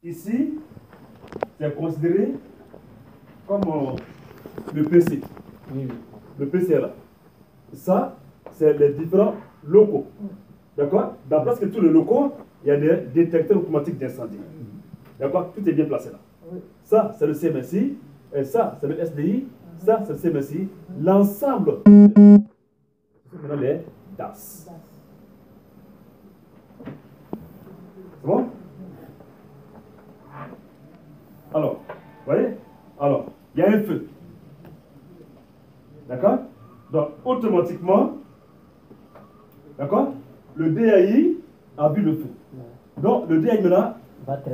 Ici, c'est considéré comme le PC. Oui. Le PC est là. Ça, c'est les différents locaux. D'accord? Dans presque tous les locaux, il y a des détecteurs automatiques d'incendie. D'accord? Tout est bien placé là. Ça, c'est le CMSI. Et ça, c'est le SDI. Ça, c'est le CMSI. L'ensemble, c'est les DAS. C'est bon? Alors, vous voyez? Alors, il y a un feu. D'accord? Donc, automatiquement, d'accord? Le DAI a vu le feu. Donc, le DAI maintenant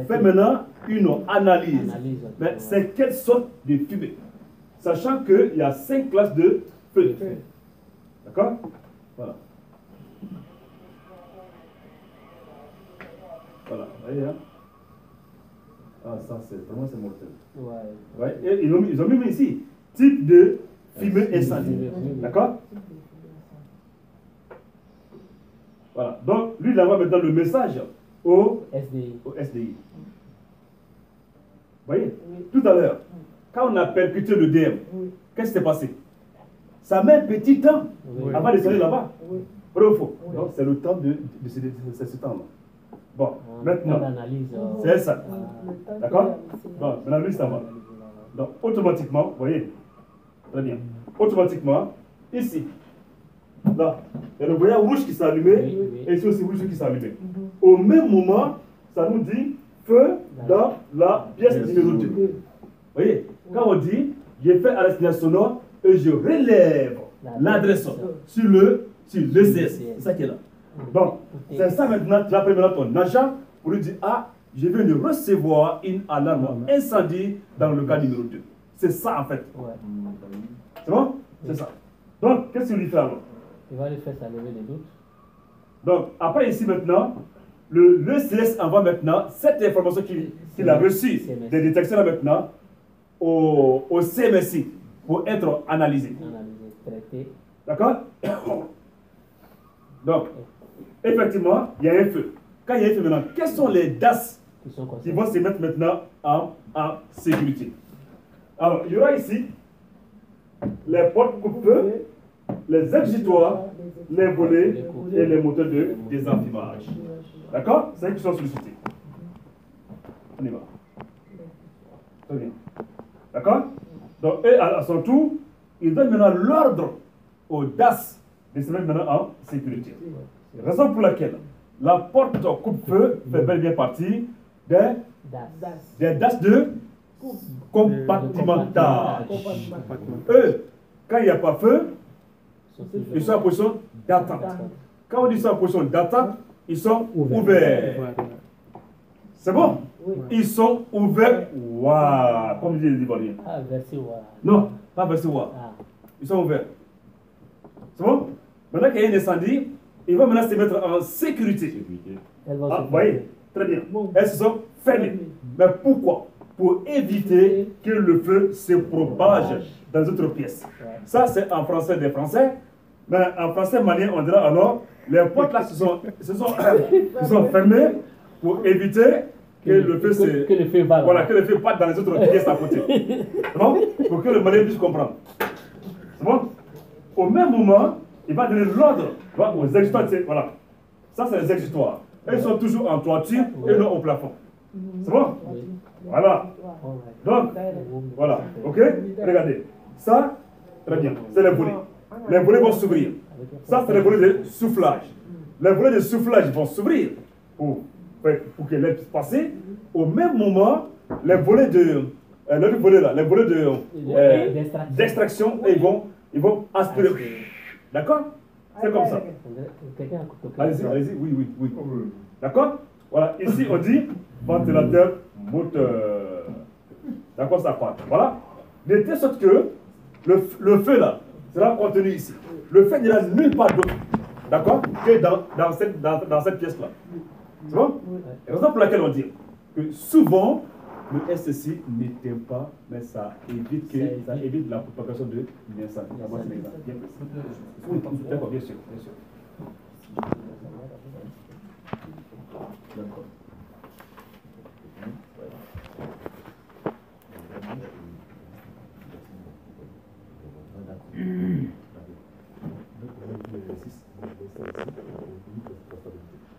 fait maintenant une analyse. Mais c'est quelle sorte de fumée? Sachant qu'il y a 5 classes de feu. D'accord? Voilà. Voilà, vous voyez, hein? Ah, ça, c'est vraiment mortel. Ouais. Et ils ont mis ici type de fumée incendie. D'accord? Voilà. Donc, lui, il envoie maintenant le message au SDI. Vous voyez? Tout à l'heure, quand on a percuté le DM, qu'est-ce qui s'est passé? Ça met un petit temps avant de s'aller là-bas. Vrai ou faux? Donc, c'est le temps de ce temps-là. Bon, maintenant, c'est ça. D'accord? Bon, maintenant, lui, ça va. Donc, automatiquement, vous voyez, très bien. Automatiquement, ici, là, il y a le voyant rouge qui s'est allumé et ici aussi rouge qui s'est allumé. Au même moment, ça nous dit feu dans la pièce numéro 2. Vous voyez, quand on dit, j'ai fait à la sonore et je relève l'adresse sur le CS. C'est ça qui est là. Donc, c'est ça maintenant, tu appelles maintenant ton agent pour lui dire, ah, je viens de recevoir une alarme incendie dans le cas numéro 2. C'est ça en fait. C'est bon? C'est ça. Donc, qu'est-ce qu'il lui fait alors? Il va lui faire s'enlever les doutes. Donc, après ici maintenant, le CS envoie maintenant cette information qu'il a reçue des détections là maintenant au CMSI pour être analysée. D'accord? Donc, effectivement, il y a un feu. Quand il y a un feu maintenant, quels sont les DAS qui vont se mettre maintenant en sécurité? Alors, il y aura ici les portes coupe-feu, les exutoires, les volets et les moteurs de désenfumage. D'accord? C'est eux qui sont sollicités. On y va. Très bien. D'accord? Donc, eux, à son tour, ils donnent maintenant l'ordre aux DAS de se mettre maintenant en sécurité. Raison pour laquelle la porte coupe-feu fait bel et bien partie des DAS de compartimentage. Eux, quand il n'y a pas feu, ils sont en position d'attente. Quand on dit qu'ils sont en position d'attente, ils sont ouverts. C'est bon? Ils sont ouverts. Waouh! Comme disent les Ivoiriens. Non, pas versé waouh. Ils sont ouverts. C'est bon? Maintenant qu'il y a un incendie, ils vont maintenant se mettre en sécurité. Ah, vous voyez? Très bien. Elles se sont fermées. Mais pourquoi? Pour éviter que le feu se propage dans d'autres pièces. Ça, c'est en français des Français. Mais en français malien, on dira alors, les portes là se sont fermées pour éviter que le feu se... Que le feu va. Voilà, que le feu parte dans les autres pièces à côté. C'est bon? Pour que le malien puisse comprendre. C'est bon? Au même moment, il va donner l'ordre aux exutoires. Voilà. Ça, c'est les exutoires. Ils sont toujours en toiture et non au plafond. C'est bon? Voilà. Donc, voilà. Ok? Regardez. Ça, très bien. C'est les volets. Les volets vont s'ouvrir. Ça, c'est les volets de soufflage. Les volets de soufflage vont s'ouvrir pour que l'air puisse passer. Au même moment, les volets de... les volets d'extraction, ils vont aspirer. D'accord? C'est comme ça. Allez-y, oui. D'accord? Voilà, ici on dit ventilateur moteur. D'accord, ça part. Voilà. De telle sorte que le feu là sera contenu ici. Le feu n'ira nulle part d'autre. D'accord? Que dans cette pièce-là. C'est bon? La raison pour laquelle on dit que souvent, le SSI n'éteint pas, mais ça évite la propagation de l'incendie. Oui, d'accord, bien sûr. D'accord. une responsabilité.